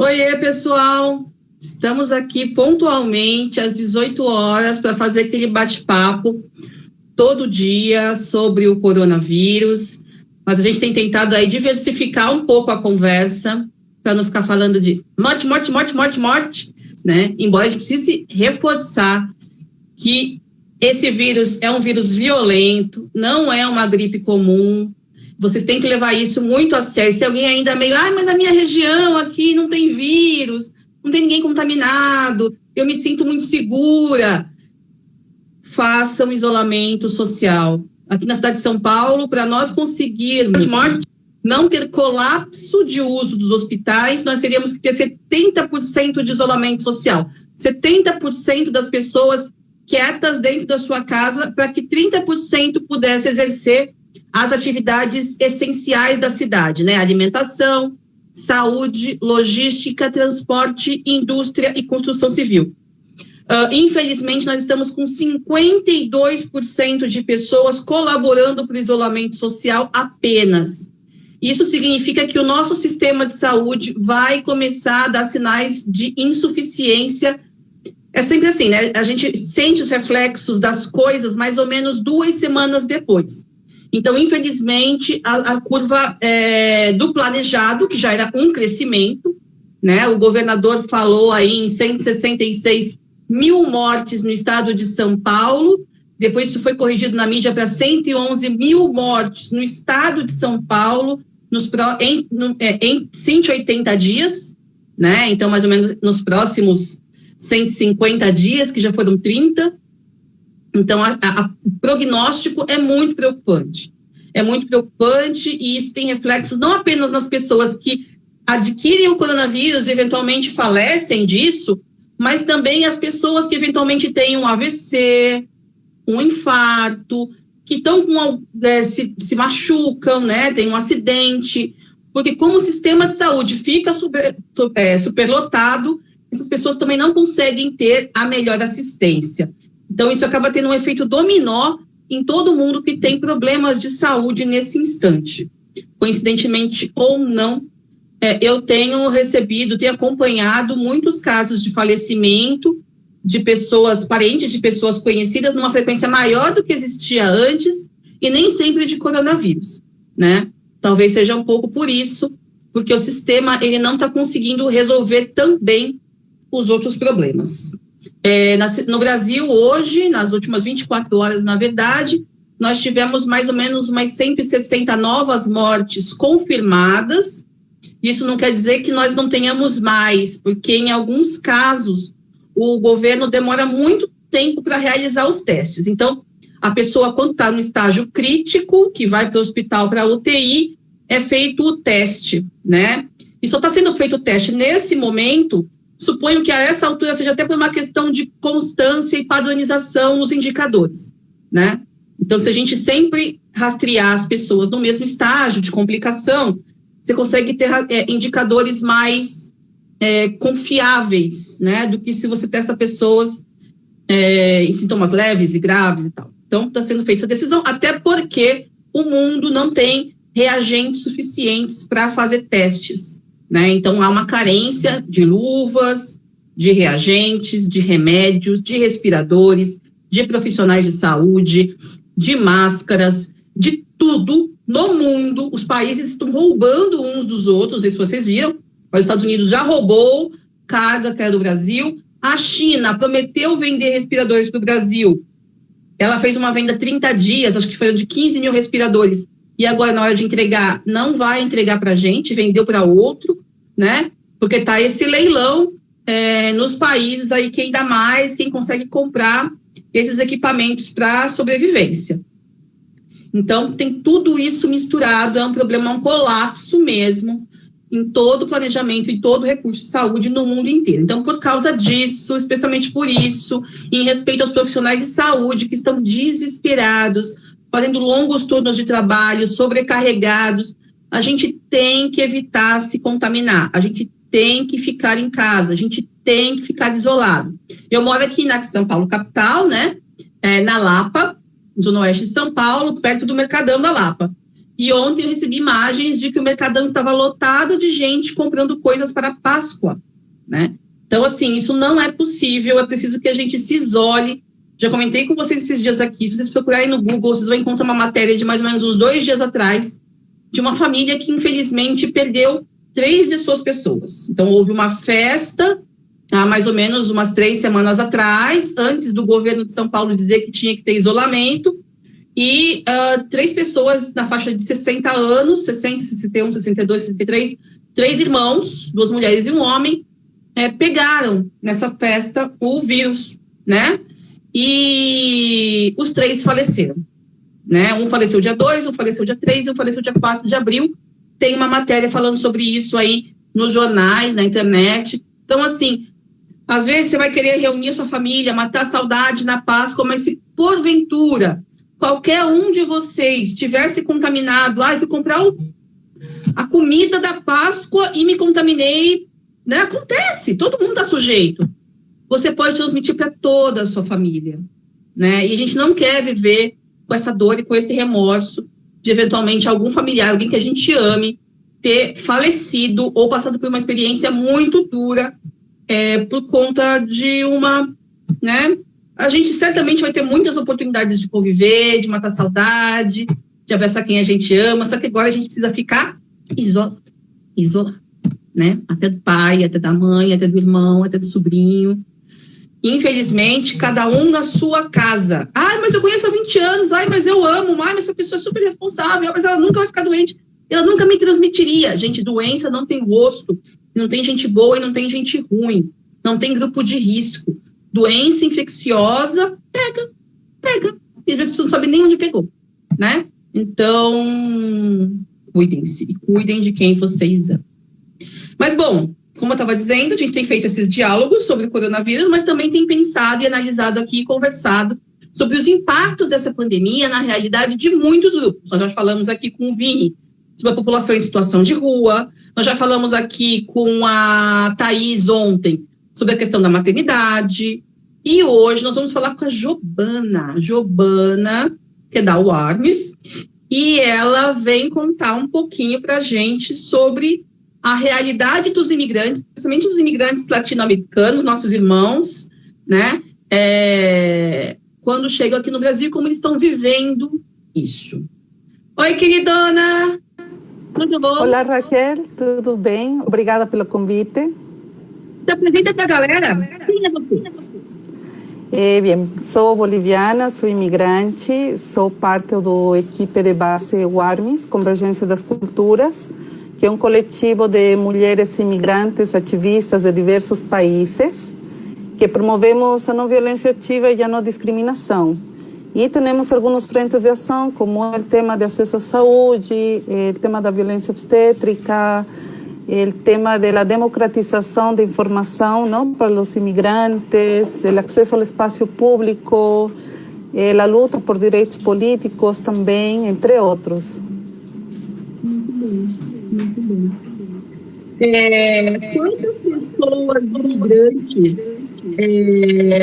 Oiê, pessoal! Estamos aqui pontualmente às 18 horas para fazer aquele bate-papo todo dia sobre o coronavírus, mas a gente tem tentado aí diversificar um pouco a conversa para não ficar falando de morte, morte, morte, morte, morte, né? Embora a gente precise reforçar que esse vírus é um vírus violento, não é uma gripe comum. Vocês têm que levar isso muito a sério. Se alguém ainda meio, mas na minha região aqui não tem vírus, não tem ninguém contaminado, eu me sinto muito segura. Façam isolamento social. Aqui na cidade de São Paulo, para nós conseguirmos não ter colapso de uso dos hospitais, nós teríamos que ter 70% de isolamento social. 70% das pessoas quietas dentro da sua casa, para que 30% pudesse exercer as atividades essenciais da cidade, né? Alimentação, saúde, logística, transporte, indústria e construção civil. Infelizmente, nós estamos com 52% de pessoas colaborando para o isolamento social apenas. Isso significa que o nosso sistema de saúde vai começar a dar sinais de insuficiência. É sempre assim, né? A gente sente os reflexos das coisas mais ou menos 2 semanas depois. Então, infelizmente, a curva do planejado, que já era um crescimento, né? O governador falou aí em 166 mil mortes no estado de São Paulo, depois isso foi corrigido na mídia para 111 mil mortes no estado de São Paulo em 180 dias, né? Então, mais ou menos nos próximos 150 dias, que já foram 30. Então, o prognóstico é muito preocupante. É muito preocupante e isso tem reflexos não apenas nas pessoas que adquirem o coronavírus e eventualmente falecem disso, mas também as pessoas que eventualmente têm um AVC, um infarto, que estão com se machucam, né? Tem um acidente, porque como o sistema de saúde fica superlotado, essas pessoas também não conseguem ter a melhor assistência. Então, isso acaba tendo um efeito dominó em todo mundo que tem problemas de saúde nesse instante. Coincidentemente ou não, eu tenho acompanhado muitos casos de falecimento de pessoas, parentes de pessoas conhecidas, numa frequência maior do que existia antes, e nem sempre de coronavírus, né? Talvez seja um pouco por isso, porque o sistema ele não está conseguindo resolver tão bem os outros problemas. No Brasil, hoje, nas últimas 24 horas, na verdade, nós tivemos mais ou menos umas 160 novas mortes confirmadas. Isso não quer dizer que nós não tenhamos mais, porque em alguns casos o governo demora muito tempo para realizar os testes. Então, a pessoa, quando está no estágio crítico, que vai para o hospital para UTI, é feito o teste, né? E só está sendo feito o teste nesse momento. Suponho que a essa altura seja até por uma questão de constância e padronização nos indicadores, né? Então, se a gente sempre rastrear as pessoas no mesmo estágio de complicação, você consegue ter indicadores mais confiáveis, né? Do que se você testa pessoas em sintomas leves e graves e tal. Então, está sendo feita essa decisão, até porque o mundo não tem reagentes suficientes para fazer testes, né? Então, há uma carência de luvas, de reagentes, de remédios, de respiradores, de profissionais de saúde, de máscaras, de tudo no mundo. Os países estão roubando uns dos outros, não sei se vocês viram, os Estados Unidos já roubou carga que era do Brasil, a China prometeu vender respiradores para o Brasil, ela fez uma venda 30 dias, acho que foram de 15 mil respiradores, e agora, na hora de entregar, não vai entregar para a gente, vendeu para outro, né? Porque está esse leilão nos países aí, quem dá mais, quem consegue comprar esses equipamentos para sobrevivência. Então, tem tudo isso misturado, é um problema, um colapso mesmo, em todo o planejamento, em todo o recurso de saúde no mundo inteiro. Então, por causa disso, especialmente por isso, em respeito aos profissionais de saúde que estão desesperados, fazendo longos turnos de trabalho, sobrecarregados, a gente tem que evitar se contaminar, a gente tem que ficar em casa, a gente tem que ficar isolado. Eu moro aqui na São Paulo, capital, né? Na Lapa, zona oeste de São Paulo, perto do Mercadão da Lapa. E ontem eu recebi imagens de que o Mercadão estava lotado de gente comprando coisas para a Páscoa, né? Então, assim, isso não é possível, é preciso que a gente se isole. Já comentei com vocês esses dias aqui, se vocês procurarem no Google, vocês vão encontrar uma matéria de mais ou menos uns 2 dias atrás, de uma família que, infelizmente, perdeu 3 de suas pessoas. Então, houve uma festa, há mais ou menos umas 3 semanas atrás, antes do governo de São Paulo dizer que tinha que ter isolamento, e 3 pessoas na faixa de 60 anos, 60, 61, 62, 63, 3 irmãos, 2 mulheres e um homem, pegaram nessa festa o vírus, né? E os 3 faleceram, né? Um faleceu dia 2, um faleceu dia 3 e um faleceu dia 4 de abril. Tem uma matéria falando sobre isso aí nos jornais, na internet. Então, assim, às vezes você vai querer reunir a sua família, matar a saudade na Páscoa, mas se porventura qualquer um de vocês tivesse contaminado, fui comprar a comida da Páscoa e me contaminei, né? Acontece, todo mundo está sujeito. Você pode transmitir para toda a sua família, né? E a gente não quer viver com essa dor e com esse remorso de, eventualmente, algum familiar, alguém que a gente ame, ter falecido ou passado por uma experiência muito dura por conta de uma, né? A gente certamente vai ter muitas oportunidades de conviver, de matar saudade, de abraçar quem a gente ama, só que agora a gente precisa ficar isolado, né? Até do pai, até da mãe, até do irmão, até do sobrinho. Infelizmente, cada um na sua casa. Mas eu conheço há 20 anos, mas eu amo, mas essa pessoa é super responsável, mas ela nunca vai ficar doente, ela nunca me transmitiria. Gente, doença não tem rosto, não tem gente boa e não tem gente ruim, não tem grupo de risco. Doença infecciosa, pega, e às vezes você não sabe nem onde pegou, né? Então, cuidem-se e cuidem de quem vocês amam. Mas, bom, como eu estava dizendo, a gente tem feito esses diálogos sobre o coronavírus, mas também tem pensado e analisado aqui e conversado sobre os impactos dessa pandemia na realidade de muitos grupos. Nós já falamos aqui com o Vini sobre a população em situação de rua, nós já falamos aqui com a Thaís ontem sobre a questão da maternidade, e hoje nós vamos falar com a Giovana, que é da UARMS, e ela vem contar um pouquinho para a gente sobre a realidade dos imigrantes, principalmente os imigrantes latino-americanos, nossos irmãos, né, quando chegam aqui no Brasil, como eles estão vivendo isso. Oi, queridona! Tudo bom? Olá, Raquel, tudo bem? Obrigada pelo convite. Se apresenta para a galera. Quem é você? Bem, sou boliviana, sou imigrante, sou parte da equipe de base UARMS, Convergência das Culturas, que é um coletivo de mulheres imigrantes, ativistas de diversos países, que promovemos a não violência ativa e a não discriminação. E temos alguns frentes de ação, como o tema de acesso à saúde, o tema da violência obstétrica, o tema da democratização da informação, não, para os imigrantes, o acesso ao espaço público, a luta por direitos políticos também, entre outros. Muito bom. Quantas pessoas imigrantes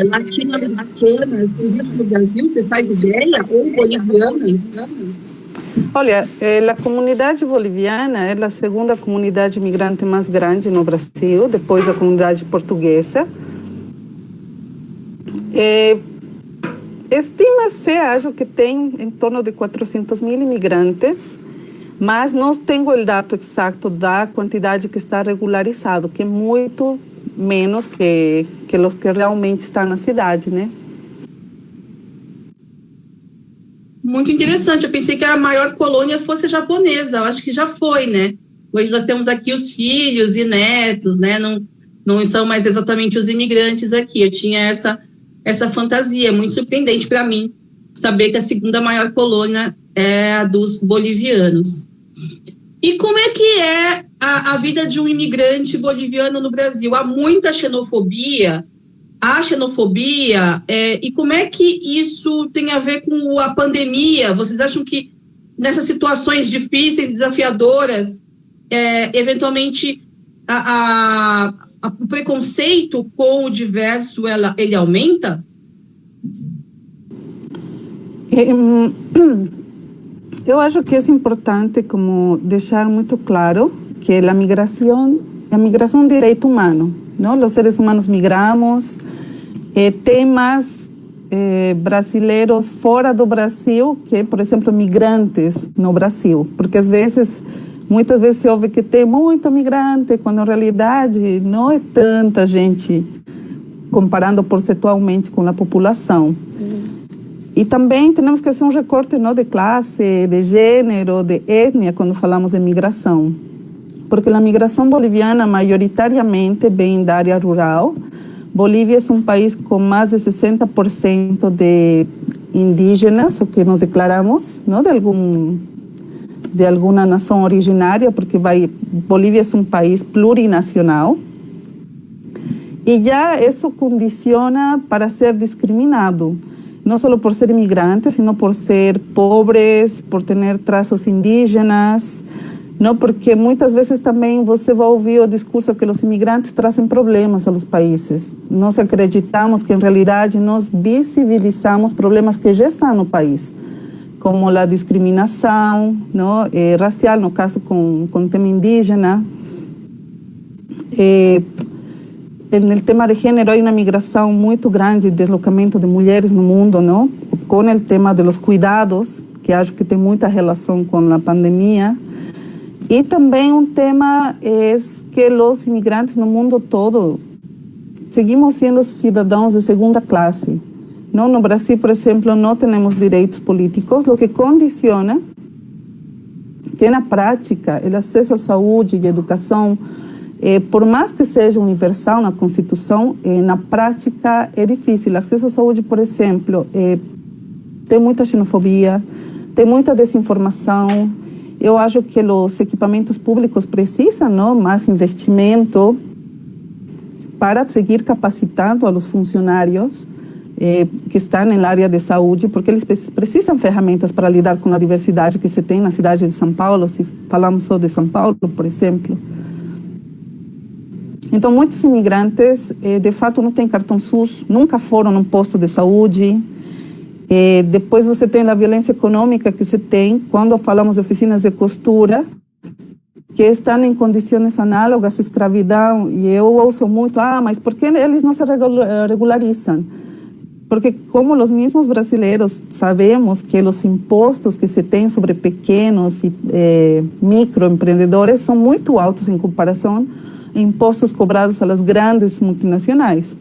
latino-americanas vivem no Brasil, você faz ideia? Ou bolivianas? Olha, a comunidade boliviana é a segunda comunidade imigrante mais grande no Brasil, depois da comunidade portuguesa. Estima-se, acho que tem em torno de 400 mil imigrantes, mas não tenho o dado exato da quantidade que está regularizado, que é muito menos que os que realmente estão na cidade, né? Muito interessante. Eu pensei que a maior colônia fosse japonesa. Eu acho que já foi, né? Hoje nós temos aqui os filhos e netos, né? Não são mais exatamente os imigrantes aqui. Eu tinha essa fantasia. Muito surpreendente para mim saber que a segunda maior colônia é a dos bolivianos. E como é que é a vida de um imigrante boliviano no Brasil? Há muita xenofobia? A xenofobia, e como é que isso tem a ver com a pandemia? Vocês acham que nessas situações difíceis, desafiadoras, eventualmente o preconceito com o diverso, ele aumenta? Eu acho que é importante como deixar muito claro que a migração é um direito humano, não? Os seres humanos migramos, temas brasileiros fora do Brasil, que, por exemplo, migrantes no Brasil, porque muitas vezes se ouve que tem muito migrante, quando em realidade não é tanta gente, comparando percentualmente com a população. E também temos que fazer um recorte, não, de classe, de gênero, de etnia, quando falamos de migração. Porque a migração boliviana maioritariamente vem da área rural. Bolívia é um país com mais de 60% de indígenas, o que nos declaramos, não, de alguma nação originária, porque Bolívia é um país plurinacional. E já isso condiciona para ser discriminado, não só por ser imigrantes, sino por ser pobres, por ter traços indígenas, não, porque muitas vezes também você vai ouvir o discurso que os imigrantes trazem problemas aos países. Nós acreditamos que, em realidade, nós visibilizamos problemas que já estão no país, como a discriminação, não, racial, no caso com o tema indígena. No tema de gênero, há uma migração muito grande, deslocamento de mulheres no mundo, não? Com o tema dos cuidados, que acho que tem muita relação com a pandemia. E também um tema é que os imigrantes no mundo todo seguimos sendo cidadãos de segunda classe. Não? No Brasil, por exemplo, não temos direitos políticos, o que condiciona que, na prática, o acesso à saúde e à educação, por mais que seja universal na Constituição, na prática é difícil. O acesso à saúde, por exemplo, tem muita xenofobia, tem muita desinformação. Eu acho que os equipamentos públicos precisam, não, mais investimento para seguir capacitando os funcionários que estão na área de saúde, porque eles precisam de ferramentas para lidar com a diversidade que se tem na cidade de São Paulo, se falamos só de São Paulo, por exemplo. Então, muitos imigrantes, de fato, não têm cartão SUS, nunca foram num posto de saúde. Depois você tem a violência econômica que se tem quando falamos de oficinas de costura, que estão em condições análogas à escravidão. E eu ouço muito, mas por que eles não se regularizam? Porque como os mesmos brasileiros sabemos que os impostos que se tem sobre pequenos e microempreendedores são muito altos em comparação a impostos cobrados pelas grandes multinacionais.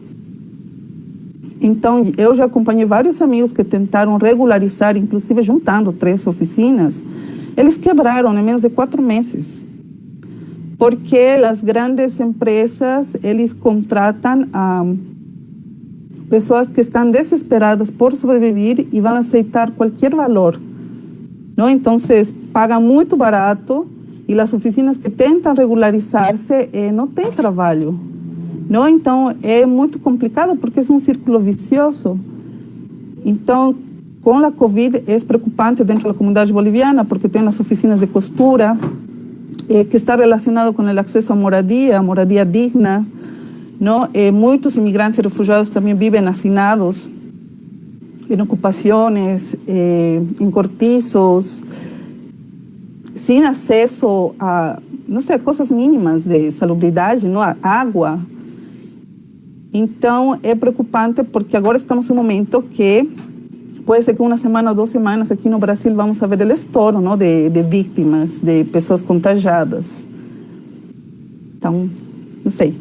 Então, eu já acompanhei vários amigos que tentaram regularizar, inclusive juntando 3 oficinas. Eles quebraram em menos de 4 meses. Porque as grandes empresas, eles contratam pessoas que estão desesperadas por sobreviver e vão aceitar qualquer valor. Não? Então, pagam muito barato e as oficinas que tentam regularizar-se não têm trabalho. Não? Então, é muito complicado porque é um círculo vicioso. Então, com a Covid, é preocupante dentro da comunidade boliviana porque tem as oficinas de costura, que está relacionado com o acesso à moradia digna. Não? Muitos imigrantes e refugiados também vivem hacinados em ocupações, em cortiços, sem acesso a, não sei, coisas mínimas de salubridade, não? A água. Então, é preocupante porque agora estamos em um momento que pode ser que uma semana ou 2 semanas aqui no Brasil vamos ver o estouro, não, de vítimas, de pessoas contagiadas. Então, não sei.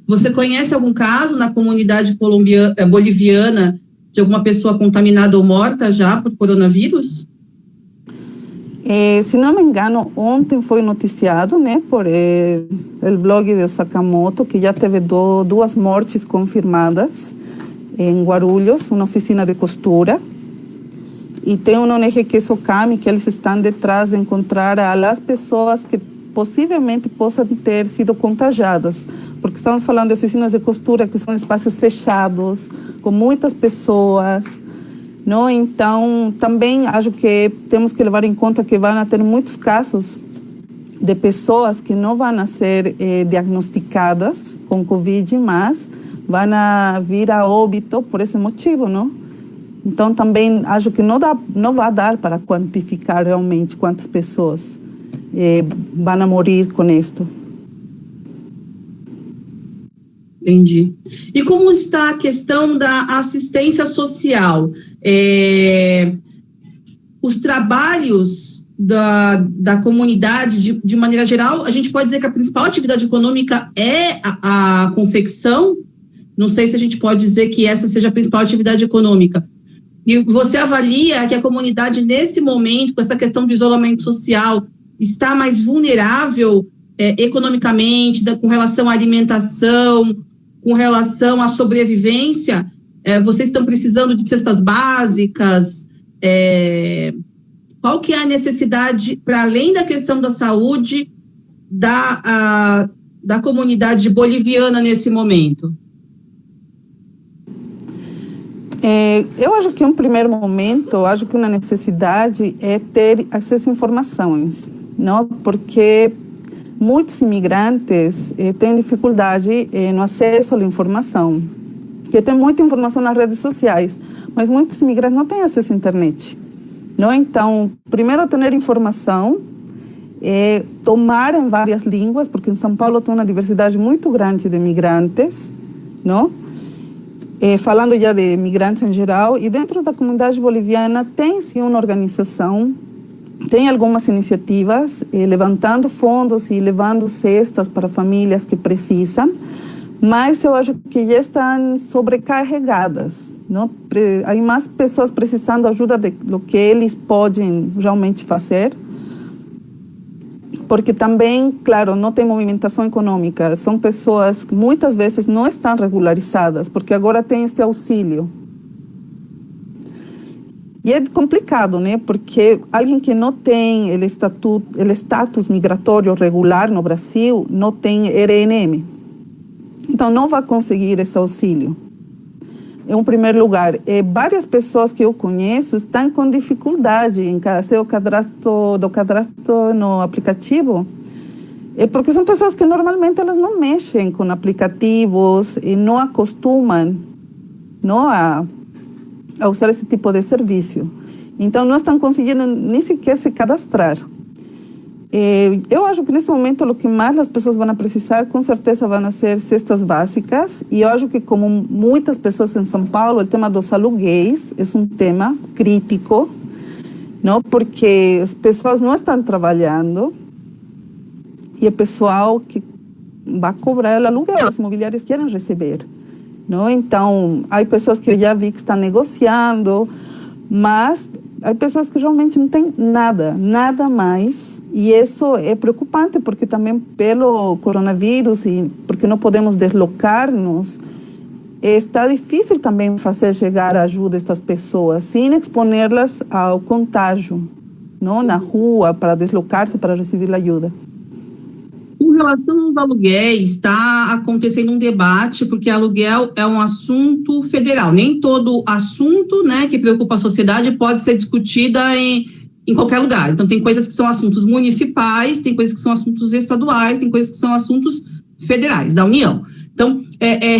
Você conhece algum caso na comunidade boliviana de alguma pessoa contaminada ou morta já por coronavírus? Se não me engano, ontem foi noticiado, né, por o blog de Sakamoto, que já teve 2 mortes confirmadas em Guarulhos, uma oficina de costura. E tem uma ONG que é Socami, que eles estão detrás de encontrar as pessoas que possivelmente possam ter sido contagiadas. Porque estamos falando de oficinas de costura que são espaços fechados, com muitas pessoas, não? Então, também acho que temos que levar em conta que vão ter muitos casos de pessoas que não vão ser diagnosticadas com Covid, mas vão vir a óbito por esse motivo, não? Então, também acho que não vai dar para quantificar realmente quantas pessoas vão morrer com isto. Entendi. E como está a questão da assistência social? Os trabalhos da comunidade, de maneira geral, a gente pode dizer que a principal atividade econômica é a confecção? Não sei se a gente pode dizer que essa seja a principal atividade econômica. E você avalia que a comunidade, nesse momento, com essa questão do isolamento social, está mais vulnerável economicamente, com relação à alimentação, com relação à sobrevivência? Vocês estão precisando de cestas básicas? Qual que é a necessidade, para além da questão da saúde, da comunidade boliviana nesse momento? Eu acho que, em um primeiro momento, acho que uma necessidade é ter acesso a informações, não? Porque muitos imigrantes têm dificuldade no acesso à informação, porque tem muita informação nas redes sociais, mas muitos imigrantes não têm acesso à internet, não? Então, primeiro, ter informação, tomar em várias línguas, porque em São Paulo tem uma diversidade muito grande de imigrantes, não? Falando já de imigrantes em geral, e dentro da comunidade boliviana tem sim uma organização, tem algumas iniciativas levantando fundos e levando cestas para famílias que precisam, mas eu acho que já estão sobrecarregadas, não? Há mais pessoas precisando de ajuda do que eles podem realmente fazer, porque também, claro, não tem movimentação econômica, são pessoas que muitas vezes não estão regularizadas, porque agora tem esse auxílio. E é complicado, né? Porque alguém que não tem o status migratório regular no Brasil, não tem RNM. Então, não vai conseguir esse auxílio. Em primeiro lugar, várias pessoas que eu conheço estão com dificuldade em fazer o cadastro no aplicativo, porque são pessoas que normalmente elas não mexem com aplicativos e não acostumam, não, a usar esse tipo de serviço. Então, não estão conseguindo nem sequer se cadastrar. Eu acho que nesse momento o que mais as pessoas vão precisar, com certeza, vão ser cestas básicas. E eu acho que, como muitas pessoas em São Paulo, o tema dos aluguéis é um tema crítico, não? Porque as pessoas não estão trabalhando e o pessoal que vai cobrar o aluguel, as imobiliárias querem receber, não? Então, há pessoas que eu já vi que estão negociando, mas há pessoas que realmente não têm nada mais. E isso é preocupante, porque também pelo coronavírus e porque não podemos deslocar-nos, está difícil também fazer chegar a ajuda a estas pessoas, sem exponerlas ao contágio, não, na rua, para deslocar-se, para receber ajuda. Com relação aos aluguéis, está acontecendo um debate, porque aluguel é um assunto federal. Nem todo assunto, né, que preocupa a sociedade pode ser discutida em qualquer lugar. Então, tem coisas que são assuntos municipais, tem coisas que são assuntos estaduais, tem coisas que são assuntos federais, da União. Então,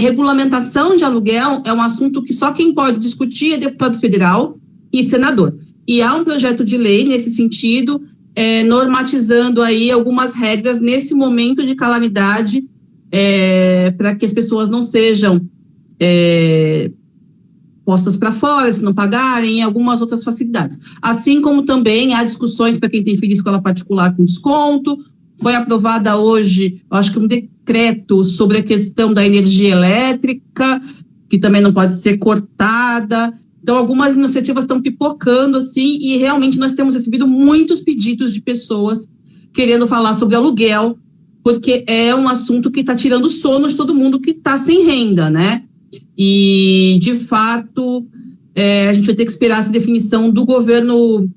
regulamentação de aluguel é um assunto que só quem pode discutir é deputado federal e senador. E há um projeto de lei nesse sentido, normatizando aí algumas regras nesse momento de calamidade, para que as pessoas não sejam postas para fora, se não pagarem, e algumas outras facilidades. Assim como também há discussões para quem tem filho em escola particular com desconto. Foi aprovada hoje, eu acho que um decreto sobre a questão da energia elétrica, que também não pode ser cortada. Então, algumas iniciativas estão pipocando, assim, e realmente nós temos recebido muitos pedidos de pessoas querendo falar sobre aluguel, porque é um assunto que está tirando sono de todo mundo que está sem renda, né? E, de fato, a gente vai ter que esperar essa definição do governo,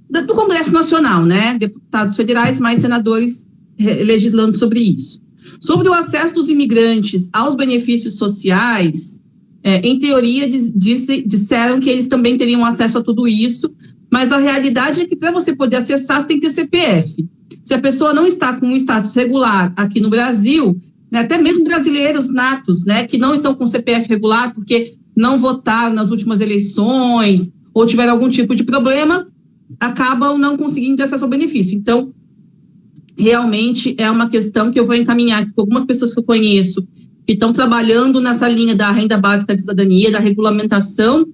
do Congresso Nacional, né? Deputados federais, mais senadores legislando sobre isso. Sobre o acesso dos imigrantes aos benefícios sociais, em teoria, disseram que eles também teriam acesso a tudo isso, mas a realidade é que para você poder acessar, você tem que ter CPF. se a pessoa não está com um status regular aqui no Brasil, né, até mesmo brasileiros natos, né, que não estão com CPF regular porque não votaram nas últimas eleições ou tiveram algum tipo de problema, acabam não conseguindo ter acesso ao benefício. Então, realmente é uma questão que eu vou encaminhar aqui com algumas pessoas que eu conheço que estão trabalhando nessa linha da renda básica de cidadania, da regulamentação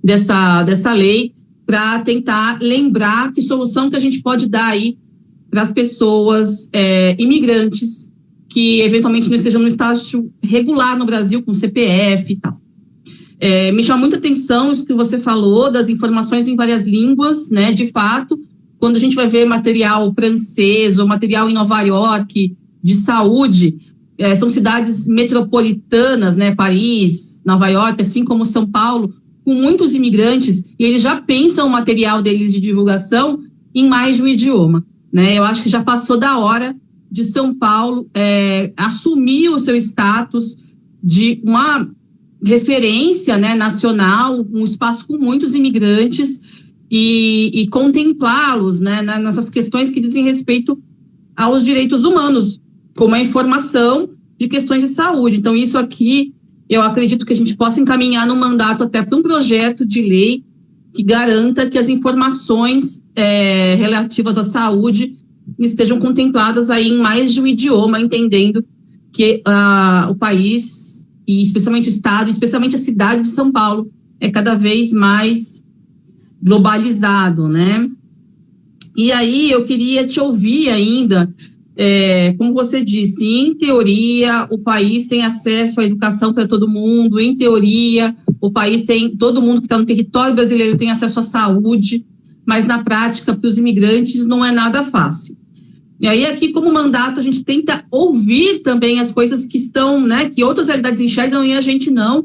dessa lei, para tentar lembrar que solução que a gente pode dar aí para as pessoas imigrantes que eventualmente não estejam no estágio regular no Brasil, com CPF e tal. Me chama muita atenção isso que você falou, das informações em várias línguas, né, de fato, quando a gente vai ver material francês ou material em Nova York de saúde, são cidades metropolitanas, né, Paris, Nova York, assim como São Paulo, com muitos imigrantes, e eles já pensam o material deles de divulgação em mais de um idioma, né? Eu acho que já passou da hora de São Paulo assumir o seu status de uma referência, né, nacional, um espaço com muitos imigrantes e contemplá-los, né, nessas questões que dizem respeito aos direitos humanos, como a informação de questões de saúde. Então, isso aqui, eu acredito que a gente possa encaminhar no mandato até para um projeto de lei que garanta que as informações relativas à saúde estejam contempladas aí em mais de um idioma, entendendo que o país, e especialmente o estado, especialmente a cidade de São Paulo, é cada vez mais globalizado, né? E aí eu queria te ouvir ainda, como você disse, em teoria o país tem acesso à educação para todo mundo, em teoria o país tem, todo mundo que está no território brasileiro tem acesso à saúde, mas na prática para os imigrantes não é nada fácil. E aí aqui como mandato a gente tenta ouvir também as coisas que estão, né, que outras realidades enxergam e a gente não.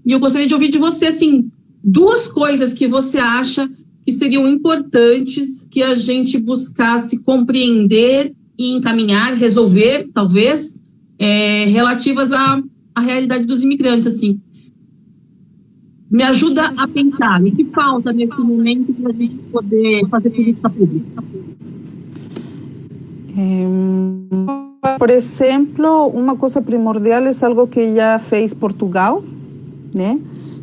E eu gostaria de ouvir de você, assim, 2 coisas que você acha que seriam importantes que a gente buscasse compreender e encaminhar, resolver, talvez, relativas à realidade dos imigrantes, assim. Me ajuda a pensar, o que falta nesse momento para a gente poder fazer política pública? Por exemplo, uma coisa primordial é algo que já fez Portugal, né?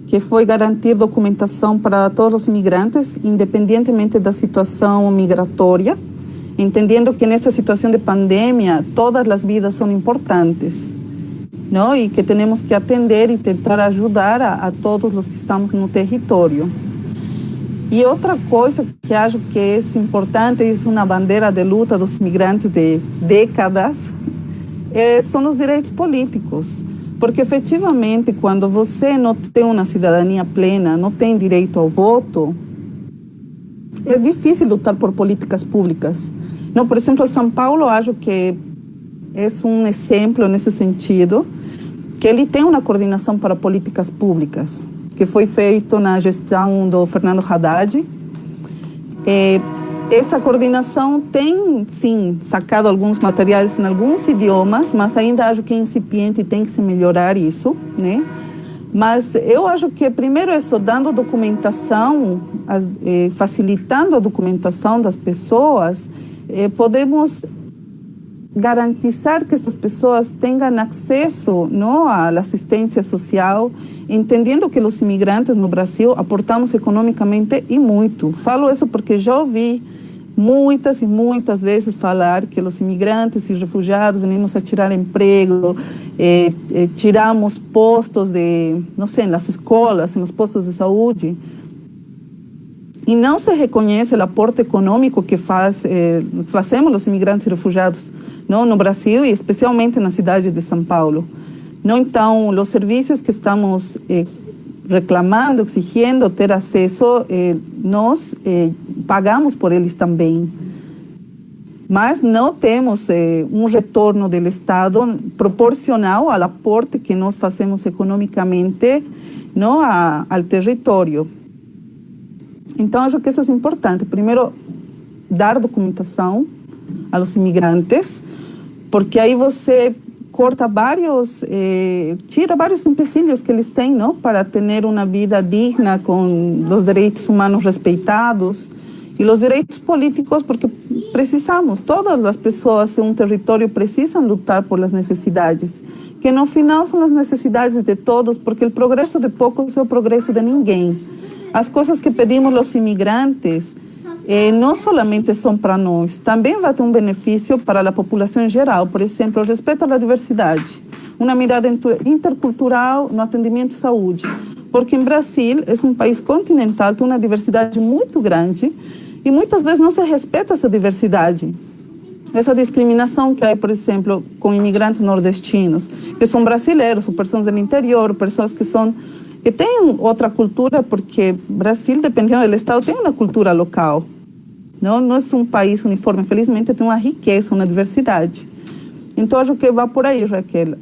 Que foi garantir documentação para todos os imigrantes, independentemente da situação migratória, entendendo que nessa situação de pandemia todas as vidas são importantes, não? E que temos que atender e tentar ajudar a todos os que estamos no território. E outra coisa que acho que é importante, é uma bandeira de luta dos imigrantes de décadas, são os direitos políticos. Porque, efetivamente, quando você não tem uma cidadania plena, não tem direito ao voto, é difícil lutar por políticas públicas. Não, por exemplo, São Paulo, acho que é um exemplo nesse sentido, que ele tem uma coordenação para políticas públicas, que foi feito na gestão do Fernando Haddad. Essa coordenação tem, sim, sacado alguns materiais em alguns idiomas, mas ainda acho que é incipiente e tem que se melhorar isso, né? Mas eu acho que, primeiro, isso, dando documentação, facilitando a documentação das pessoas, podemos garantizar que essas pessoas tenham acesso, não, à assistência social, entendendo que os imigrantes no Brasil aportamos economicamente e muito. Falo isso porque já ouvi muitas e muitas vezes falar que os imigrantes e refugiados venimos a tirar emprego, tiramos postos de, não sei, nas escolas, nos postos de saúde, e não se reconhece o aporte econômico que fazemos os imigrantes e refugiados, não, no Brasil e especialmente na cidade de São Paulo. Não, então, os serviços que estamos reclamando, exigindo ter acesso, nós pagamos por eles também. Mas não temos um retorno do Estado proporcional ao aporte que nós fazemos economicamente, não, ao território. Então, acho que isso é importante. Primeiro, dar documentação aos imigrantes, porque aí você corta tira vários empecilhos que eles têm, não, para ter uma vida digna, com os direitos humanos respeitados, E os direitos políticos, porque precisamos, todas as pessoas em um território precisam lutar por as necessidades, que no final são as necessidades de todos, porque o progresso de poucos é o progresso de ninguém. As coisas que pedimos aos imigrantes não solamente são para nós, também vai ter um benefício para a população em geral. Por exemplo, o respeito à diversidade, uma mirada intercultural no atendimento à saúde, porque em Brasil é um país continental, tem uma diversidade muito grande, e muitas vezes não se respeita essa diversidade. Essa discriminação que há, por exemplo, com imigrantes nordestinos, que são brasileiros, ou pessoas do interior, pessoas que têm outra cultura, porque Brasil, dependendo do estado, tem uma cultura local. Não é um país uniforme, infelizmente tem uma riqueza, uma diversidade. Então, acho que vai por aí, Raquel.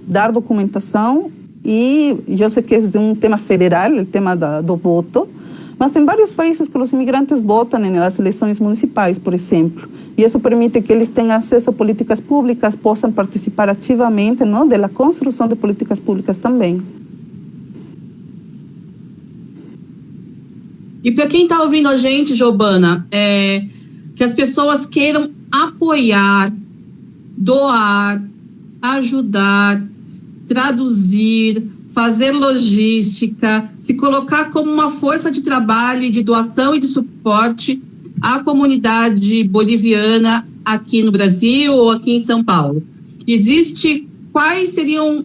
Dar documentação, e eu sei que é um tema federal, o tema do voto, mas tem vários países que os imigrantes votam nas eleições municipais, por exemplo, e isso permite que eles tenham acesso a políticas públicas, possam participar ativamente, não, da construção de políticas públicas também. E para quem está ouvindo a gente, Giovana, que as pessoas queiram apoiar, doar, ajudar, traduzir, fazer logística, se colocar como uma força de trabalho e de doação e de suporte à comunidade boliviana aqui no Brasil ou aqui em São Paulo. Quais seriam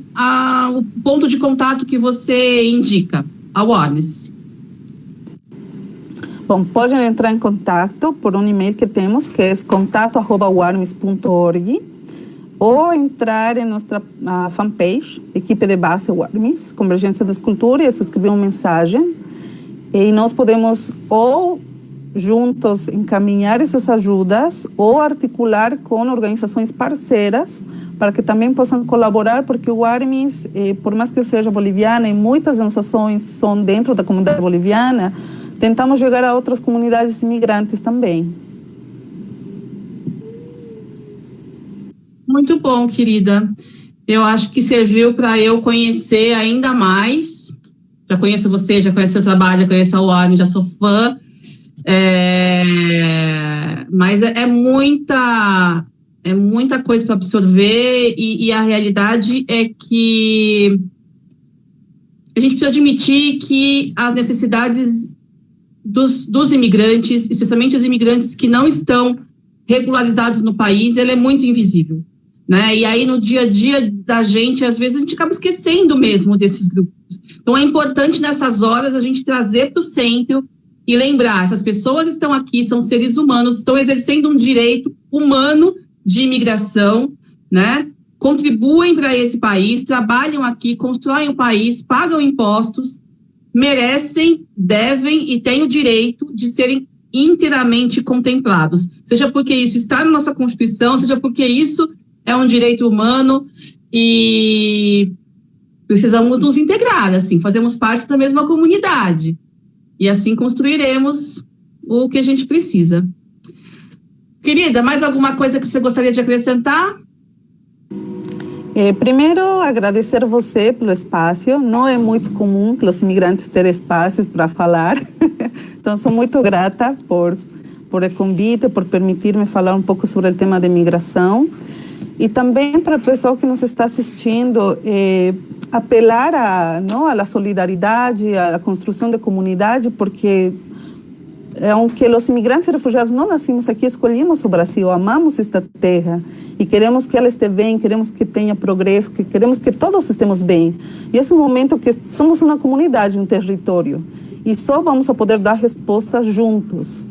o ponto de contato que você indica ao Warmes? Bom, podem entrar em contato por um e-mail que temos, que é contato@warmes.org, ou entrar em nossa fanpage, Equipe de Base Warmes, Convergência das Culturas, escrever uma mensagem, e nós podemos ou juntos encaminhar essas ajudas, ou articular com organizações parceiras, para que também possam colaborar, porque o Warmes, por mais que eu seja boliviana, e muitas das nossas ações são dentro da comunidade boliviana, tentamos chegar a outras comunidades imigrantes também. Muito bom, querida. Eu acho que serviu para eu conhecer ainda mais. Já conheço você, já conheço seu trabalho, já conheço a Warmes, já sou fã. Mas é muita coisa para absorver, e a realidade é que a gente precisa admitir que as necessidades dos imigrantes, especialmente os imigrantes que não estão regularizados no país, ela é muito invisível, né? E aí no dia a dia da gente, às vezes a gente acaba esquecendo mesmo desses grupos. Então é importante nessas horas a gente trazer para o centro e lembrar, essas pessoas estão aqui, são seres humanos, estão exercendo um direito humano de imigração, né? Contribuem para esse país, trabalham aqui, constroem o país, pagam impostos, merecem, devem e têm o direito de serem inteiramente contemplados, seja porque isso está na nossa Constituição, seja porque isso é um direito humano, e precisamos nos integrar, assim, fazemos parte da mesma comunidade, e assim construiremos o que a gente precisa. Querida, mais alguma coisa que você gostaria de acrescentar? Primeiro, agradecer você pelo espaço. Não é muito comum que os imigrantes terem espaços para falar. Então, sou muito grata por o convite, por permitir-me falar um pouco sobre o tema de imigração. E também para o pessoal que nos está assistindo, apelar à solidariedade, à construção de comunidade, porque aunque os imigrantes e refugiados não nascemos aqui, escolhemos o Brasil, amamos esta terra e queremos que ela esteja bem, queremos que tenha progresso, queremos que todos estejamos bem. E esse é um momento que somos uma comunidade, um território, e só vamos a poder dar respostas juntos.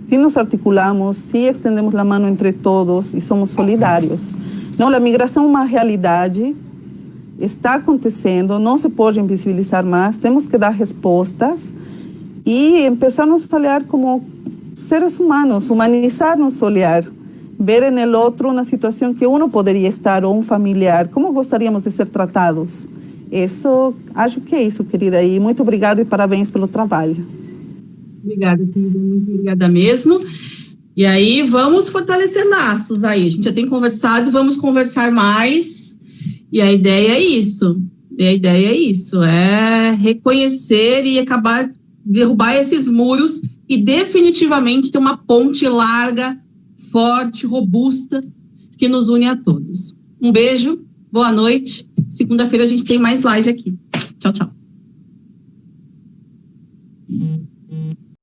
Se nos articulamos, se estendemos a mão entre todos e somos solidários. Não, a migração é uma realidade, está acontecendo, não se pode invisibilizar mais, temos que dar respostas e começar a nos olhar como seres humanos, humanizar nosso olhar, ver no outro uma situação que uno poderia estar, ou um familiar, como gostaríamos de ser tratados. Isso, acho que é isso, querida, e muito obrigada e parabéns pelo trabalho. Obrigada, querida, muito obrigada mesmo. E aí, vamos fortalecer laços aí, a gente já tem conversado, vamos conversar mais, e a ideia é isso, é reconhecer e acabar derrubar esses muros e definitivamente ter uma ponte larga, forte, robusta, que nos une a todos. Um beijo, boa noite. Segunda-feira a gente tem mais live aqui. Tchau, tchau.